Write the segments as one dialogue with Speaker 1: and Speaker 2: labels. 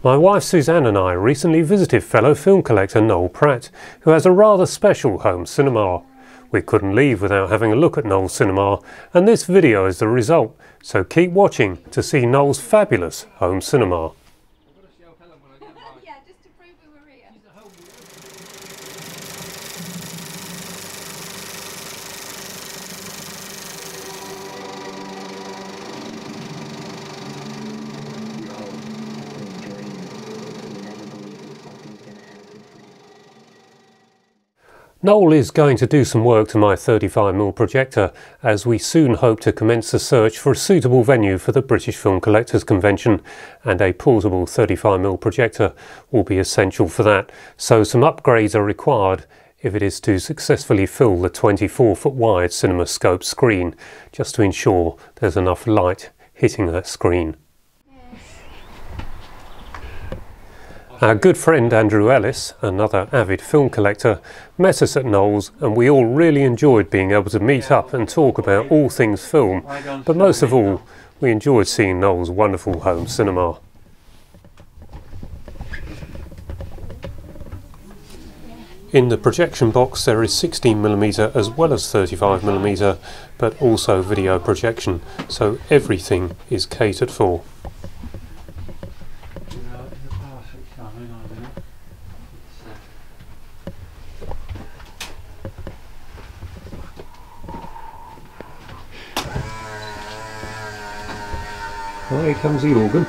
Speaker 1: My wife Suzanne and I recently visited fellow film collector Noel Pratt, who has a rather special home cinema. We couldn't leave without having a look at Noel's cinema, and this video is the result, so keep watching to see Noel's fabulous home cinema.
Speaker 2: Yeah, just to prove we were here.
Speaker 1: Noel is going to do some work to my 35mm projector, as we soon hope to commence the search for a suitable venue for the British Film Collectors Convention, and a portable 35mm projector will be essential for that, so some upgrades are required if it is to successfully fill the 24-foot wide CinemaScope screen, just to ensure there's enough light hitting that screen. Our good friend Andrew Ellis, another avid film collector, met us at Noel's, and we all really enjoyed being able to meet up and talk about all things film, but most of all, we enjoyed seeing Noel's wonderful home cinema. In the projection box there is 16mm as well as 35mm, but also video projection, so everything is catered for. Well, here comes the organ.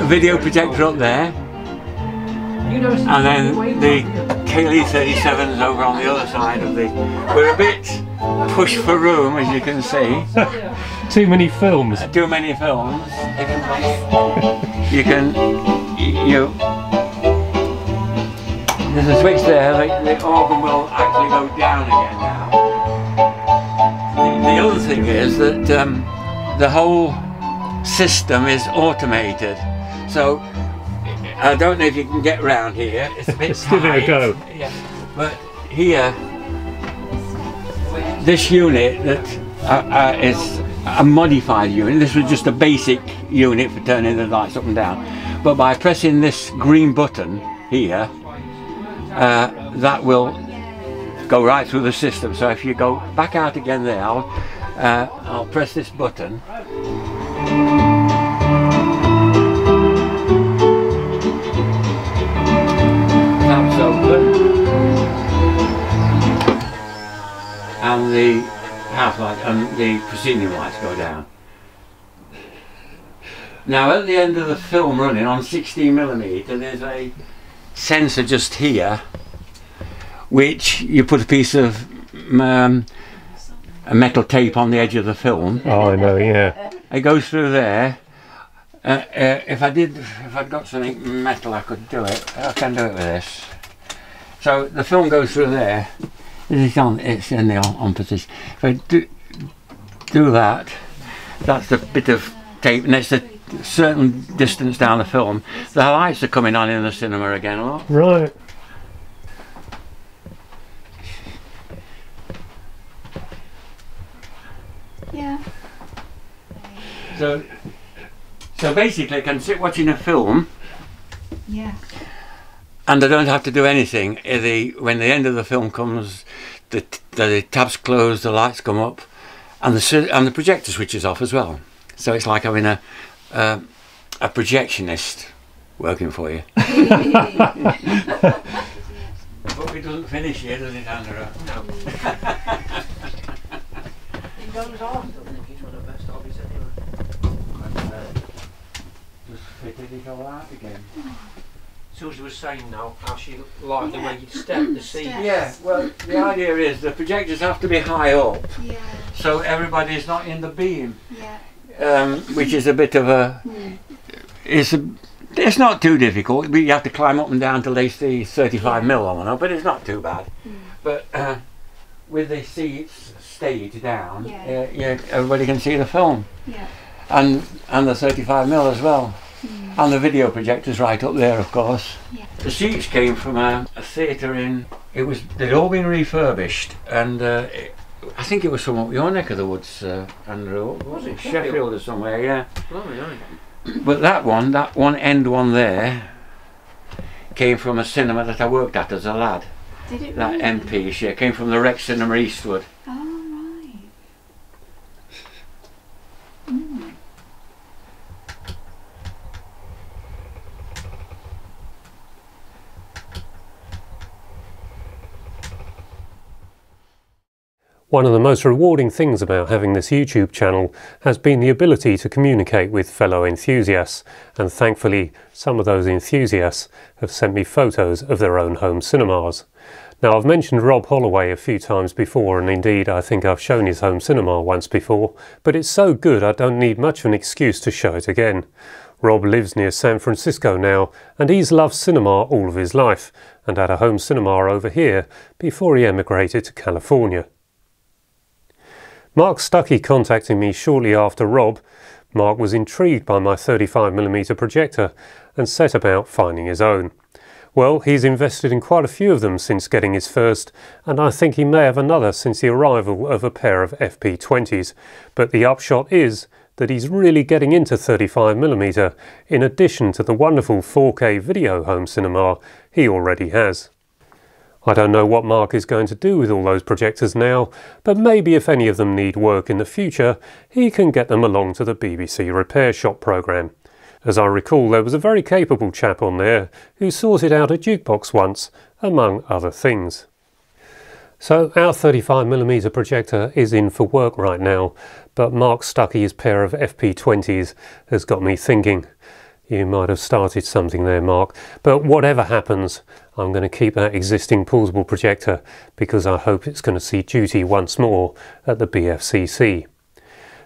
Speaker 3: Video projector up there, and then the KL37's over on the other side of the... We're a bit pushed for room, as you can see.
Speaker 1: Too many films.
Speaker 3: Too many films. You can... There's a switch there, the organ will actually go down again now. The other thing is that the whole system is automated. So, I don't know if you can get round here, it's a bit
Speaker 1: Let's give it a go.
Speaker 3: Yeah. But here, this unit that is a modified unit, this was just a basic unit for turning the lights up and down. But by pressing this green button here, that will go right through the system. So if you go back out again there, I'll press this button. And the house light and the proceeding lights go down. Now at the end of the film running on 16mm, there's a sensor just here, which you put a piece of a metal tape on the edge of the film.
Speaker 1: Oh, I know, yeah.
Speaker 3: It goes through there. If I'd got something metal, I could do it. I can do it with this. So the film goes through there. It's in the on position. If I do that, that's the bit of tape, and it's a certain distance down the film. The lights are coming on in the cinema again a lot.
Speaker 1: Right.
Speaker 2: Yeah.
Speaker 3: So basically I can sit watching a film.
Speaker 2: Yeah.
Speaker 3: And I don't have to do anything. When the end of the film comes, the tabs close, the lights come up, and the projector switches off as well. So it's like having a projectionist working for you. But it doesn't finish here, does it, Andrew?
Speaker 4: No. It goes on, doesn't it? It's one of the best hobbies anyway.
Speaker 3: Just fitted it all out again.
Speaker 4: Susie was saying now how she liked the way you step the seat.
Speaker 3: Yeah, well, the idea is the projectors have to be high up,
Speaker 2: Yeah.
Speaker 3: so everybody's not in the beam,
Speaker 2: Yeah.
Speaker 3: which is a bit of a. It's not too difficult. But you have to climb up and down till they see 35 mil on it, but it's not too bad. But with the seats stayed down, yeah, everybody can see the film,
Speaker 2: Yeah.
Speaker 3: and the 35 mil as well. And the video projector's right up there, of course.
Speaker 2: Yeah.
Speaker 3: The seats came from a theatre in. They'd all been refurbished, and I think it was from up your neck of the woods, Andrew.
Speaker 4: Was it
Speaker 3: Sheffield or somewhere? Yeah.
Speaker 4: Blimey, aye.
Speaker 3: But that one end one there, came from a cinema that I worked at as a lad.
Speaker 2: Did it
Speaker 3: That
Speaker 2: really?
Speaker 3: M-piece, yeah, came from the Rex Cinema Eastwood.
Speaker 2: Oh, right.
Speaker 1: One of the most rewarding things about having this YouTube channel has been the ability to communicate with fellow enthusiasts, and thankfully some of those enthusiasts have sent me photos of their own home cinemas. Now, I've mentioned Rob Holloway a few times before, and indeed I think I've shown his home cinema once before, but it's so good I don't need much of an excuse to show it again. Rob lives near San Francisco now, and he's loved cinema all of his life, and had a home cinema over here before he emigrated to California. Mark Stuckey contacted me shortly after Rob. Mark was intrigued by my 35mm projector and set about finding his own. Well, he's invested in quite a few of them since getting his first, and I think he may have another since the arrival of a pair of FP20s, but the upshot is that he's really getting into 35mm in addition to the wonderful 4K video home cinema he already has. I don't know what Mark is going to do with all those projectors now, but maybe if any of them need work in the future, he can get them along to the BBC repair shop programme. As I recall, there was a very capable chap on there who sorted out a jukebox once, among other things. So our 35mm projector is in for work right now, but Mark Stuckey's pair of FP20s has got me thinking. You might have started something there, Mark, but whatever happens, I'm going to keep that existing portable projector because I hope it's going to see duty once more at the BFCC.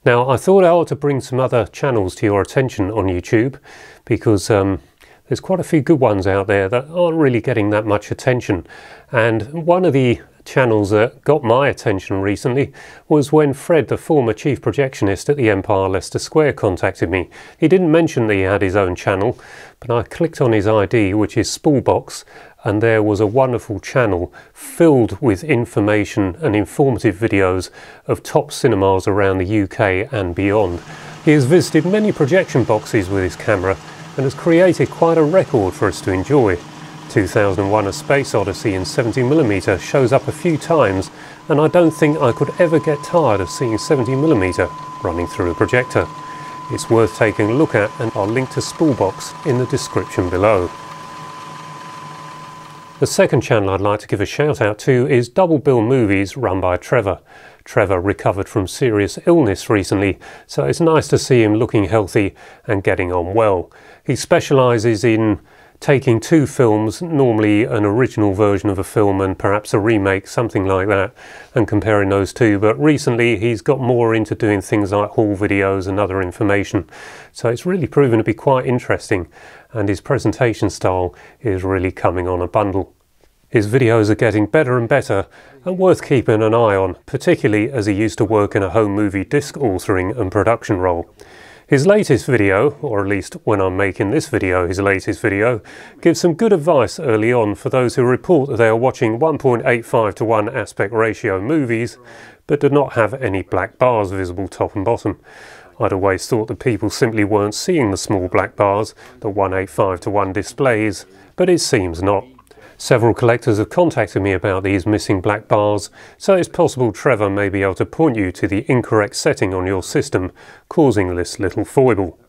Speaker 1: Now, I thought I ought to bring some other channels to your attention on YouTube because there's quite a few good ones out there that aren't really getting that much attention, and one of the channels that got my attention recently was when Fred, the former chief projectionist at the Empire Leicester Square, contacted me. He didn't mention that he had his own channel, but I clicked on his ID, which is Spoolbox, and there was a wonderful channel filled with information and informative videos of top cinemas around the UK and beyond. He has visited many projection boxes with his camera and has created quite a record for us to enjoy. 2001: A Space Odyssey in 70mm shows up a few times, and I don't think I could ever get tired of seeing 70mm running through a projector. It's worth taking a look at, and I'll link to Spoolbox in the description below. The second channel I'd like to give a shout out to is Double Bill Movies, run by Trevor. Trevor recovered from serious illness recently, so it's nice to see him looking healthy and getting on well. He specialises in taking two films, normally an original version of a film and perhaps a remake, something like that, and comparing those two. But recently he's got more into doing things like haul videos and other information. So it's really proven to be quite interesting, and his presentation style is really coming on a bundle. His videos are getting better and better and worth keeping an eye on, particularly as he used to work in a home movie disc authoring and production role. His latest video, or at least when I'm making this video, his latest video, gives some good advice early on for those who report that they are watching 1.85:1 aspect ratio movies, but do not have any black bars visible top and bottom. I'd always thought that people simply weren't seeing the small black bars that 1.85:1 displays, but it seems not. Several collectors have contacted me about these missing black bars, so it's possible Trevor may be able to point you to the incorrect setting on your system, causing this little foible.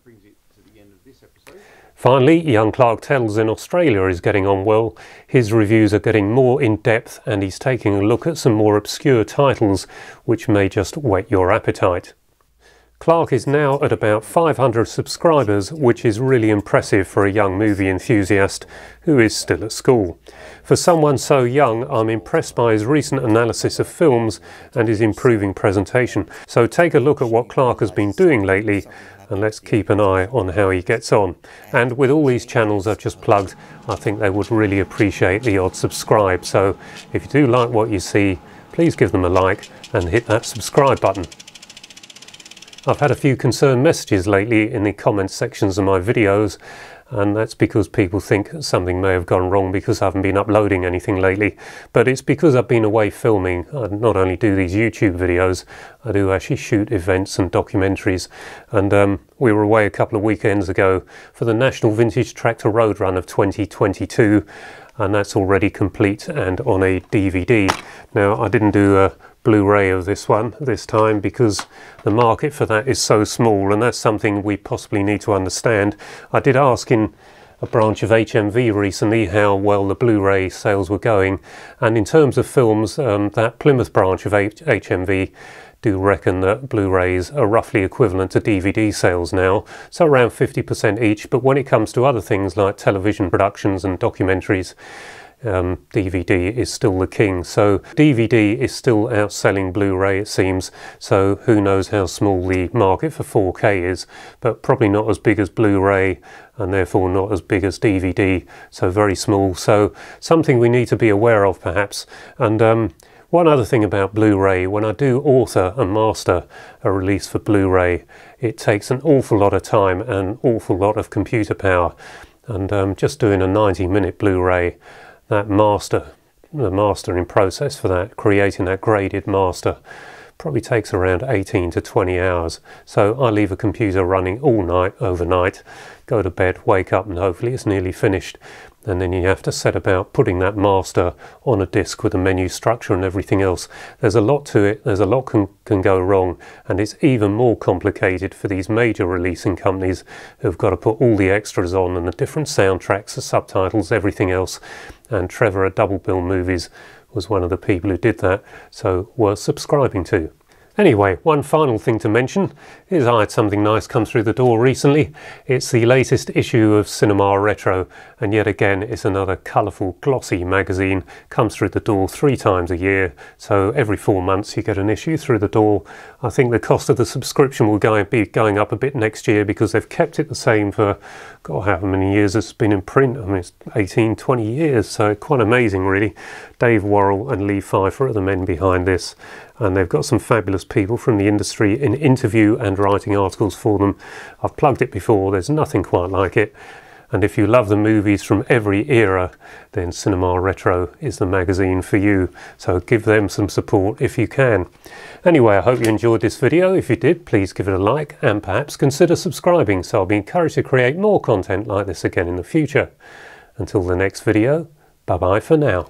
Speaker 1: Finally, young Clark Tells in Australia is getting on well. His reviews are getting more in depth and he's taking a look at some more obscure titles which may just whet your appetite. Clark is now at about 500 subscribers, which is really impressive for a young movie enthusiast who is still at school. For someone so young, I'm impressed by his recent analysis of films and his improving presentation. So take a look at what Clark has been doing lately and let's keep an eye on how he gets on. And with all these channels I've just plugged, I think they would really appreciate the odd subscribe. So if you do like what you see, please give them a like and hit that subscribe button. I've had a few concerned messages lately in the comments sections of my videos, and that's because people think something may have gone wrong because I haven't been uploading anything lately. But it's because I've been away filming. I not only do these YouTube videos, I do actually shoot events and documentaries. And we were away a couple of weekends ago for the National Vintage Tractor Road Run of 2022, and that's already complete and on a DVD. Now, I didn't do a Blu-ray of this one this time because the market for that is so small, and that's something we possibly need to understand. I did ask in a branch of HMV recently how well the Blu-ray sales were going, and in terms of films, that Plymouth branch of HMV do reckon that Blu-rays are roughly equivalent to DVD sales now, so around 50% each. But when it comes to other things like television productions and documentaries, DVD is still the king. So DVD is still outselling Blu-ray, it seems. So who knows how small the market for 4K is, but probably not as big as Blu-ray and therefore not as big as DVD, so very small. So something we need to be aware of perhaps. And one other thing about Blu-ray, when I do author and master a release for Blu-ray, it takes an awful lot of time and an awful lot of computer power. And just doing a 90-minute Blu-ray, the mastering process for that, creating that graded master, probably takes around 18 to 20 hours. So I leave a computer running all night, overnight, go to bed, wake up, and hopefully it's nearly finished. And then you have to set about putting that master on a disc with a menu structure and everything else. There's a lot to it, there's a lot can go wrong, and it's even more complicated for these major releasing companies who've got to put all the extras on and the different soundtracks, the subtitles, everything else. And Trevor at Double Bill Movies was one of the people who did that, so worth subscribing to. Anyway, one final thing to mention is I had something nice come through the door recently. It's the latest issue of Cinema Retro, and yet again it's another colourful, glossy magazine. Comes through the door 3 times a year, so every 4 months you get an issue through the door. I think the cost of the subscription will be going up a bit next year because they've kept it the same for, God, how many years it's been in print. I mean, it's 18, 20 years, so quite amazing really. Dave Worrell and Lee Pfeiffer are the men behind this, and they've got some fabulous people from the industry in interview and writing articles for them. I've plugged it before, there's nothing quite like it. And if you love the movies from every era, then Cinema Retro is the magazine for you. So give them some support if you can. Anyway, I hope you enjoyed this video. If you did, please give it a like and perhaps consider subscribing so I'll be encouraged to create more content like this again in the future. Until the next video, bye bye for now.